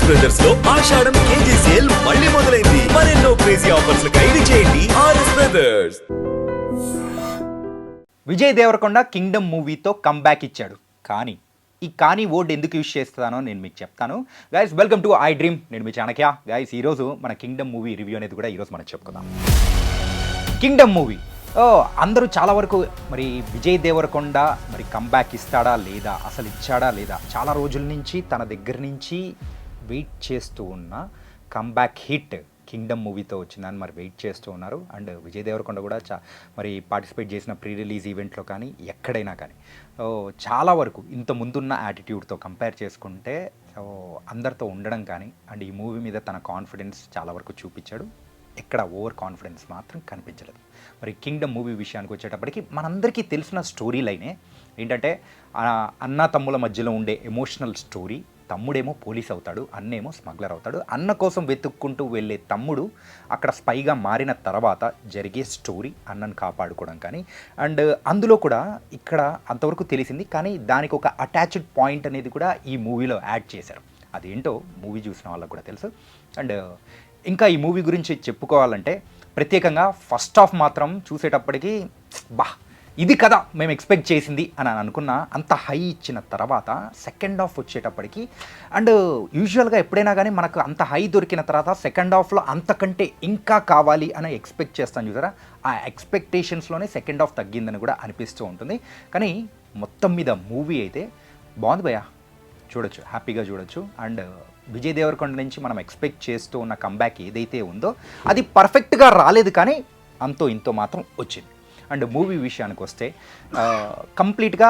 RS brothers లో ఆషాఢం KG sale మళ్ళీ మొదలైంది. మరెన్నో క్రేజీ ఆఫర్స్ ఖైదీ చేయండి RS brothers. Vijay Deverakonda Kingdom మూవీతో కంబ్యాక్ ఇచ్చాడు. కానీ వర్డ్ ఎందుకు యూజ్ చేస్తానో నేను మీకు చెప్తాను. Guys welcome to iDream. నేను మీ చాణక్య. గైస్ ఈరోజు మన కింగ్డమ్ మూవీ రివ్యూ అనేది కూడా ఈరోజు మనం చెప్పుకుందాం. కింగ్డమ్ మూవీ అందరూ చాలా వరకు మరి విజయ్ దేవరకొండ మరి కంబ్యాక్ ఇస్తాడా లేదా, అసలు ఇచ్చాడా లేదా, చాలా రోజుల నుంచి తన దగ్గర నుంచి వెయిట్ చేస్తూ ఉన్న కంబ్యాక్ హిట్ కింగ్డమ్ మూవీతో వచ్చిందని మరి వెయిట్ చేస్తూ ఉన్నారు. అండ్ విజయ్ దేవరకొండ కూడా మరి పార్టిసిపేట్ చేసిన ప్రీ రిలీజ్ ఈవెంట్లో కానీ ఎక్కడైనా కానీ చాలా వరకు ఇంత ముందున్న యాటిట్యూడ్తో కంపేర్ చేసుకుంటే అందరితో ఉండడం కానీ అండ్ ఈ మూవీ మీద తన కాన్ఫిడెన్స్ చాలా వరకు చూపించాడు. ఎక్కడ ఓవర్ కాన్ఫిడెన్స్ మాత్రం కనిపించలేదు. మరి కింగ్డమ్ మూవీ విషయానికి వచ్చేటప్పటికి మనందరికీ తెలిసిన స్టోరీ లైనే ఏంటంటే అన్న తమ్ముల మధ్యలో ఉండే ఎమోషనల్ స్టోరీ. తమ్ముడేమో పోలీస్ అవుతాడు, అన్నేమో స్మగ్లర్ అవుతాడు. అన్న కోసం వెతుక్కుంటూ వెళ్ళే తమ్ముడు అక్కడ స్పైగా మారిన తర్వాత జరిగే స్టోరీ అన్నను కాపాడుకోవడం కానీ అండ్ అందులో కూడా ఇక్కడ అంతవరకు తెలిసింది. కానీ దానికి ఒక అటాచ్డ్ పాయింట్ అనేది కూడా ఈ మూవీలో యాడ్ చేశారు. అదేంటో మూవీ చూసిన వాళ్ళకు కూడా తెలుసు. అండ్ ఇంకా ఈ మూవీ గురించి చెప్పుకోవాలంటే ప్రత్యేకంగా ఫస్ట్ హాఫ్ మాత్రం చూసేటప్పటికి ఇది కదా మేము ఎక్స్పెక్ట్ చేసింది అని అనుకున్న అంత హై ఇచ్చిన తర్వాత సెకండ్ హాఫ్ వచ్చేటప్పటికి అండ్ యూజువల్గా ఎప్పుడైనా కానీ మనకు అంత హై దొరికిన తర్వాత సెకండ్ హాఫ్లో అంతకంటే ఇంకా కావాలి అని ఎక్స్పెక్ట్ చేస్తాను చూసారా. ఆ ఎక్స్పెక్టేషన్స్లోనే సెకండ్ హాఫ్ తగ్గిందని కూడా అనిపిస్తూ ఉంటుంది. కానీ మొత్తం మీద మూవీ అయితే బాగుంది భయ్యా, చూడొచ్చు, హ్యాపీగా చూడొచ్చు. అండ్ విజయ్ దేవరకొండ నుంచి మనం ఎక్స్పెక్ట్ చేస్తూ ఉన్న కంబ్యాక్ ఏదైతే ఉందో అది పర్ఫెక్ట్గా రాలేదు, కానీ అంతో ఇంతో మాత్రం వచ్చింది. అండ్ మూవీ విషయానికి వస్తే కంప్లీట్గా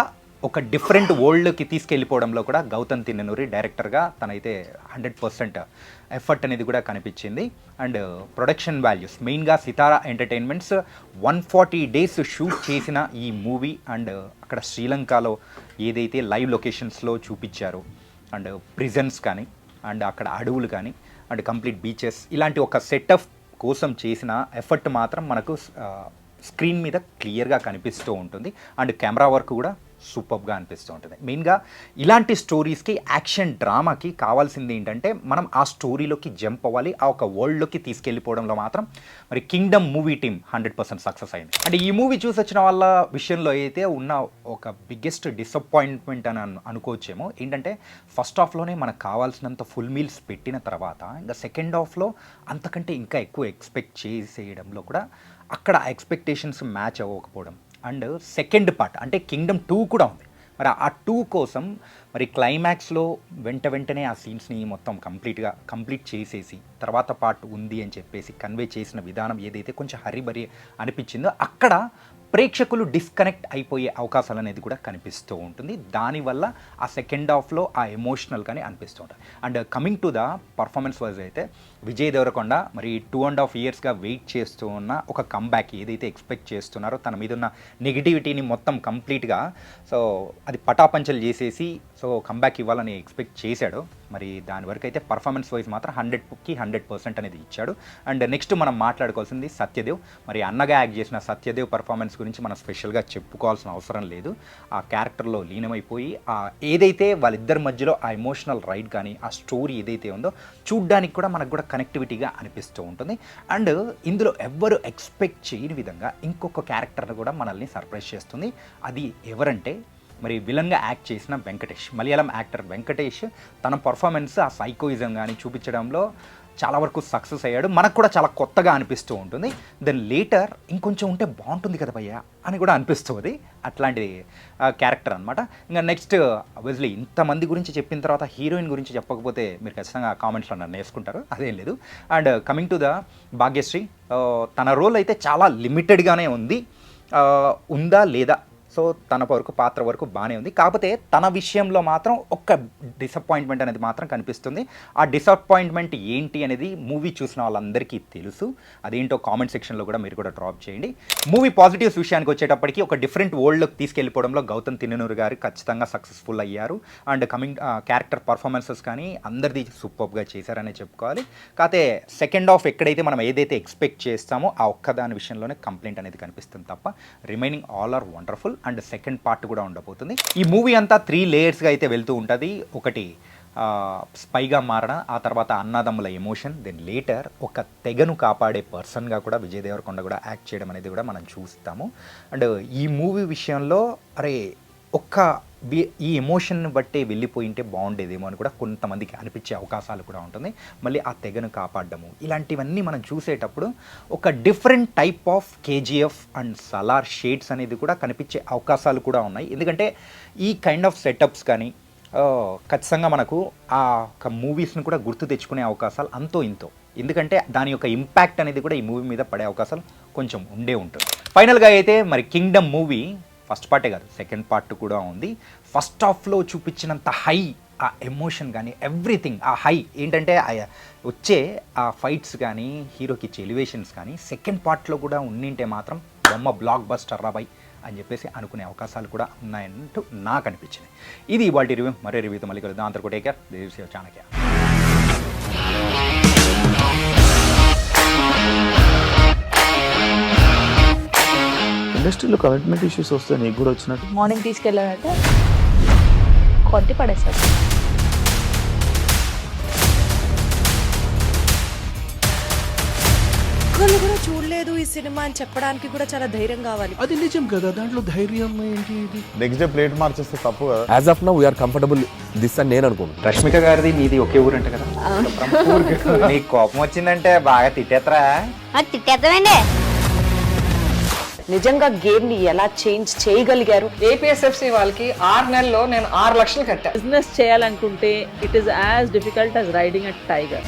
ఒక డిఫరెంట్ వరల్డ్కి తీసుకెళ్ళిపోవడంలో కూడా గౌతమ్ తిన్ననూరి డైరెక్టర్గా తనైతే 100% ఎఫర్ట్ అనేది కూడా కనిపించింది. అండ్ ప్రొడక్షన్ వాల్యూస్ మెయిన్గా సితారా ఎంటర్టైన్మెంట్స్ 140 days షూట్ చేసిన ఈ మూవీ అండ్ అక్కడ శ్రీలంకలో ఏదైతే లైవ్ లొకేషన్స్లో చూపించారో అండ్ ప్రిజన్స్ కానీ అండ్ అక్కడ అడవులు కానీ అండ్ కంప్లీట్ బీచెస్ ఇలాంటి ఒక సెటప్ కోసం చేసిన ఎఫర్ట్ మాత్రం మనకు స్క్రీన్ మీద క్లియర్గా కనిపిస్తూ ఉంటుంది. అండ్ కెమెరా వర్క్ కూడా సూపర్గా అనిపిస్తూ ఉంటుంది. మెయిన్గా ఇలాంటి స్టోరీస్కి యాక్షన్ డ్రామాకి కావాల్సింది ఏంటంటే మనం ఆ స్టోరీలోకి జంప్ అవ్వాలి, ఆ ఒక వరల్డ్లోకి తీసుకెళ్ళిపోవడంలో మాత్రం మరి కింగ్డమ్ మూవీ టీమ్ 100% సక్సెస్ అయింది. అంటే ఈ మూవీ చూసి వచ్చిన వాళ్ళ విషయంలో అయితే ఉన్న ఒక బిగ్గెస్ట్ డిసప్పాయింట్మెంట్ అని అనుకోవచ్చేమో ఏంటంటే ఫస్ట్ హాఫ్లోనే మనకు కావాల్సినంత ఫుల్ మీల్స్ పెట్టిన తర్వాత ఇంకా సెకండ్ హాఫ్లో అంతకంటే ఇంకా ఎక్కువ ఎక్స్పెక్ట్ చేసేయడంలో కూడా అక్కడ ఎక్స్పెక్టేషన్స్ మ్యాచ్ అవ్వకపోవడం. అండ్ సెకండ్ పార్ట్ అంటే కింగ్డమ్ 2 కూడా ఉంది. మరి ఆ 2 కోసం మరి క్లైమాక్స్లో వెంటనే ఆ సీన్స్ని మొత్తం కంప్లీట్ చేసేసి తర్వాత పార్ట్ ఉంది అని చెప్పేసి కన్వే చేసిన విధానం ఏదైతే కొంచెం హరిబరి అనిపించిందో అక్కడ ప్రేక్షకులు డిస్కనెక్ట్ అయిపోయే అవకాశాలు అనేది కూడా కనిపిస్తూ ఉంటుంది. దానివల్ల ఆ సెకండ్ హాఫ్లో ఆ ఎమోషనల్ కానీ అనిపిస్తూ ఉంటుంది. And coming to the performance wise అయితే విజయ్ దేవరకొండ మరి 2.5 yearsగా వెయిట్ చేస్తూ ఉన్న ఒక కంబ్యాక్ ఏదైతే ఎక్స్పెక్ట్ చేస్తున్నారో తన మీద ఉన్న నెగిటివిటీని మొత్తం కంప్లీట్గా అది పటాపంచలు చేసేసి కంబ్యాక్ ఇవ్వాలని ఎక్స్పెక్ట్ చేశాడు. మరి దాని వరకు అయితే పర్ఫార్మెన్స్ వైజ్ మాత్రం 100కి 100% అనేది ఇచ్చాడు. అండ్ నెక్స్ట్ మనం మాట్లాడుకోవాల్సింది సత్యదేవ్. మరి అన్నగా యాక్ట్ చేసిన సత్యదేవ్ పర్ఫార్మెన్స్ గురించి మనం స్పెషల్గా చెప్పుకోవాల్సిన అవసరం లేదు. ఆ క్యారెక్టర్లో లీనమైపోయి ఏదైతే వాళ్ళిద్దరి మధ్యలో ఆ ఎమోషనల్ రైడ్ కానీ ఆ స్టోరీ ఏదైతే ఉందో చూడ్డానికి కూడా మనకు కూడా కనెక్టివిటీగా అనిపిస్తూ ఉంటుంది. అండ్ ఇందులో ఎవ్వరు ఎక్స్పెక్ట్ చేయని విధంగా ఇంకొక క్యారెక్టర్ని కూడా మనల్ని సర్ప్రైజ్ చేస్తుంది. అది ఎవరంటే మరి విలన్గా యాక్ట్ చేసిన వెంకటేష్, మలయాళం యాక్టర్ వెంకటేష్. తన పర్ఫార్మెన్స్ ఆ సైకోయిజం కానీ చూపించడంలో చాలా వరకు సక్సెస్ అయ్యాడు. మనకు కూడా చాలా కొత్తగా అనిపిస్తూ ఉంటుంది. దెన్ లేటర్ ఇంకొంచెం ఉంటే బాగుంటుంది కదా భయ్యా అని కూడా అనిపిస్తుంది. అట్లాంటి క్యారెక్టర్ అనమాట. ఇంకా నెక్స్ట్ ఆబ్వియస్లీ ఇంతమంది గురించి చెప్పిన తర్వాత హీరోయిన్ గురించి చెప్పకపోతే మీరు ఖచ్చితంగా కామెంట్స్లో నన్ను వేసుకుంటారు, అదేం లేదు. And coming to the Bhagyashri, తన రోల్ అయితే చాలా లిమిటెడ్గానే ఉంది. ఉందా లేదా సో తన పాత్ర వరకు బాగానే ఉంది. కాకపోతే తన విషయంలో మాత్రం ఒక్క డిసప్పాయింట్మెంట్ అనేది మాత్రం కనిపిస్తుంది. ఆ డిసప్పాయింట్మెంట్ ఏంటి అనేది మూవీ చూసిన వాళ్ళందరికీ తెలుసు. అదేంటో కామెంట్ సెక్షన్లో కూడా మీరు కూడా డ్రాప్ చేయండి. మూవీ పాజిటివ్స్ విషయానికి వచ్చేటప్పటికి ఒక డిఫరెంట్ వరల్డ్లోకి తీసుకెళ్ళిపోవడంలో గౌతమ్ తిన్ననూరి గారు ఖచ్చితంగా సక్సెస్ఫుల్ అయ్యారు. అండ్ క్యారెక్టర్ పర్ఫార్మెన్సెస్ కానీ అందరిది సూపర్గా చేశారనే చెప్పుకోవాలి. కాకపోతే సెకండ్ హాఫ్ ఎక్కడైతే మనం ఏదైతే ఎక్స్పెక్ట్ చేస్తామో ఆ ఒక్కదాని విషయంలోనే కంప్లైంట్ అనేది కనిపిస్తుంది తప్ప remaining all are wonderful. And second part కూడా ఉండబోతుంది. ఈ మూవీ అంతా 3 layers అయితే వెళ్తూ ఉంటుంది. ఒకటి స్పైగా మారడం, ఆ తర్వాత అన్నదమ్ముల ఎమోషన్, దెన్ లేటర్ ఒక తెగను కాపాడే పర్సన్గా కూడా విజయ్ దేవరకొండ కూడా యాక్ట్ చేయడం అనేది కూడా మనం చూస్తాము. అండ్ ఈ మూవీ విషయంలో అరే ఈ ఎమోషన్ బట్టే వెళ్ళిపోయింటే బాగుండేదేమో అని కూడా కొంతమందికి అనిపించే అవకాశాలు కూడా ఉంటుంది. మళ్ళీ ఆ తెగను కాపాడడము ఇలాంటివన్నీ మనం చూసేటప్పుడు ఒక different type of KGF and Salaar shades అనేది కూడా కనిపించే అవకాశాలు కూడా ఉన్నాయి. ఎందుకంటే ఈ కైండ్ ఆఫ్ సెటప్స్ కానీ ఖచ్చితంగా మనకు ఆ ఒక మూవీస్ని కూడా గుర్తు తెచ్చుకునే అవకాశాలు అంతో ఇంతో, ఎందుకంటే దాని యొక్క ఇంపాక్ట్ అనేది కూడా ఈ మూవీ మీద పడే అవకాశాలు కొంచెం ఉండే ఉంటుంది. ఫైనల్గా అయితే మరి కింగ్డమ్ మూవీ ఫస్ట్ పార్టే కాదు, సెకండ్ పార్ట్ కూడా ఉంది. ఫస్ట్ హాఫ్లో చూపించినంత హై ఆ ఎమోషన్ కానీ ఎవ్రీథింగ్, ఆ హై ఏంటంటే వచ్చే ఆ ఫైట్స్ కానీ హీరోకి ఇచ్చే ఎలివేషన్స్ కానీ సెకండ్ పార్ట్లో కూడా ఉండింటే మాత్రం బొమ్మ బ్లాక్ బస్టర్ రాబాయ్ అని చెప్పేసి అనుకునే అవకాశాలు కూడా ఉన్నాయంటూ నాకు అనిపించింది. ఇది ఇవాళ రివ్యూ. మరే రివ్యూతో మళ్ళీ కలుద్దాం. అంతకు take care. This is Chanakya. ఇండస్ట్రీలో కమిట్మెంట్ ఇష్యూస్ వస్తే నీకు కూడా వచ్చినట్టు మార్నింగ్ తీసుకెళ్ళాడంటే కొట్టి పడేస్తాడు. ఒక్కళ్ళు కూడా చూడలేదు ఈ సినిమా అని చెప్పడానికి కూడా చాలా ధైర్యం కావాలి. అది నిజం కదా, దాంట్లో ధైర్యం ఏంటి? ఇది నెక్స్ట్ డే ప్లేట్ మార్చేస్తే తప్పు కదా. As of now we are comfortable this అని నేను అనుకుంటున్నాను. రష్మిక గారిది మీది ఒకే ఊరంట కదా? నీకు కోపం వచ్చిందంటే బాగా తిట్టేత్తరా? తిట్టేద్దామండి. నిజంగా గేమ్ ని ఎలా చేంజ్ చేయగలిగారు? ఏపీఎస్ఎఫ్సి వాళ్ళకి 6 నెలల్లో నేను 6 లక్షలు కట్టా. బిజినెస్ చేయాలనుకుంటే it is as difficult as riding a tiger.